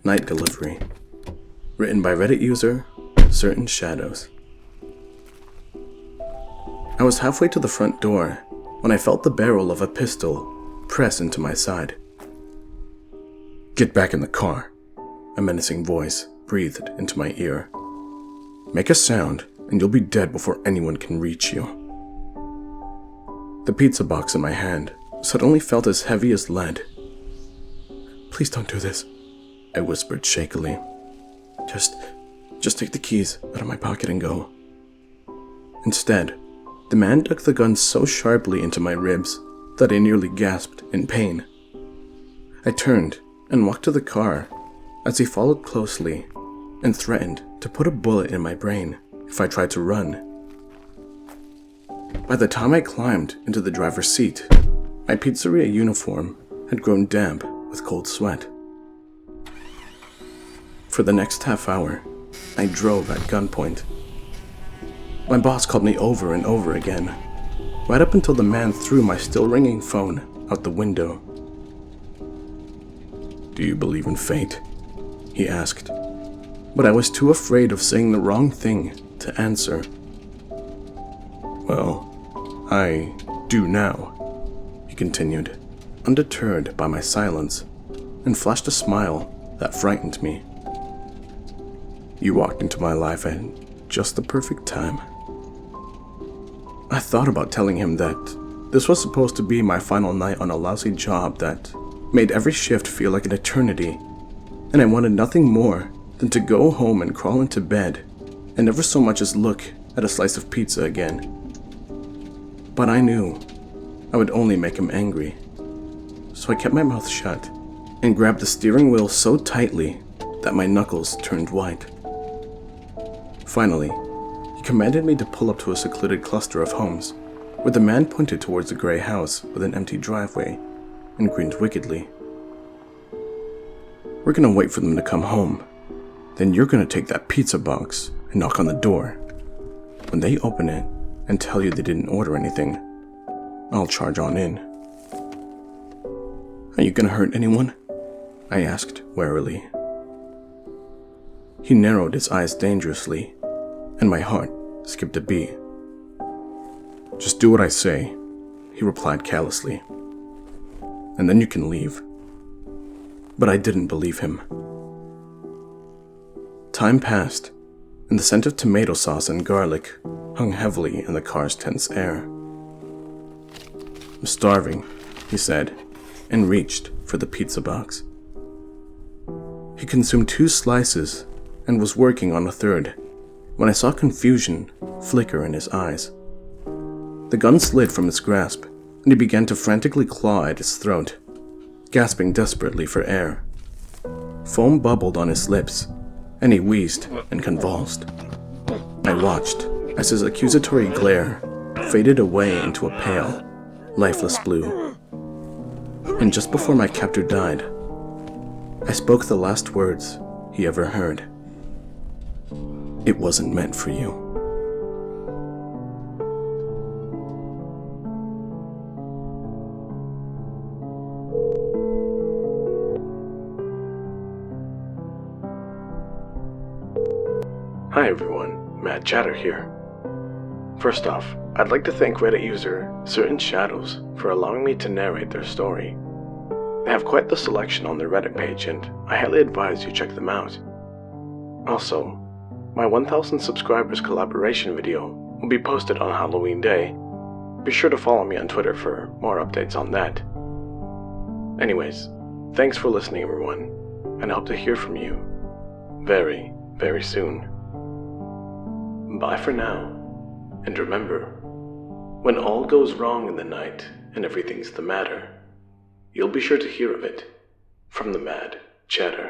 Night Delivery. Written by Reddit user, Certain Shadows. I was halfway to the front door when I felt the barrel of a pistol press into my side. "Get back in the car," a menacing voice breathed into my ear. "Make a sound and you'll be dead before anyone can reach you." The pizza box in my hand suddenly felt as heavy as lead. "Please don't do this," I whispered shakily. Just take the keys out of my pocket and go." Instead, the man dug the gun so sharply into my ribs that I nearly gasped in pain. I turned and walked to the car as he followed closely and threatened to put a bullet in my brain if I tried to run. By the time I climbed into the driver's seat, my pizzeria uniform had grown damp with cold sweat. For the next half hour, I drove at gunpoint. My boss called me over and over again, right up until the man threw my still ringing phone out the window. "Do you believe in fate?" he asked, but I was too afraid of saying the wrong thing to answer. "Well, I do now," he continued, undeterred by my silence, and flashed a smile that frightened me. "You walked into my life at just the perfect time." I thought about telling him that this was supposed to be my final night on a lousy job that made every shift feel like an eternity, and I wanted nothing more than to go home and crawl into bed and never so much as look at a slice of pizza again. But I knew I would only make him angry, so I kept my mouth shut and grabbed the steering wheel so tightly that my knuckles turned white. Finally, he commanded me to pull up to a secluded cluster of homes, where the man pointed towards a gray house with an empty driveway and grinned wickedly. "We're gonna wait for them to come home. Then you're gonna take that pizza box and knock on the door. When they open it and tell you they didn't order anything, I'll charge on in." "Are you gonna hurt anyone?" I asked warily. He narrowed his eyes dangerously, and my heart skipped a beat. "Just do what I say," he replied callously, "and then you can leave." But I didn't believe him. Time passed, and the scent of tomato sauce and garlic hung heavily in the car's tense air. "I'm starving," he said, and reached for the pizza box. He consumed 2 slices and was working on a third when I saw confusion flicker in his eyes. The gun slid from his grasp, and he began to frantically claw at his throat, gasping desperately for air. Foam bubbled on his lips, and he wheezed and convulsed. I watched as his accusatory glare faded away into a pale, lifeless blue. And just before my captor died, I spoke the last words he ever heard. "It wasn't meant for you." Hi everyone, Matt Chatter here. First off, I'd like to thank Reddit user Certain Shadows for allowing me to narrate their story. They have quite the selection on their Reddit page, and I highly advise you check them out. Also, my 1000 subscribers collaboration video will be posted on Halloween Day. Be sure to follow me on Twitter for more updates on that. Anyways, thanks for listening everyone, and I hope to hear from you very, very soon. Bye for now, and remember, when all goes wrong in the night and everything's the matter, you'll be sure to hear of it from the Mad Chatter.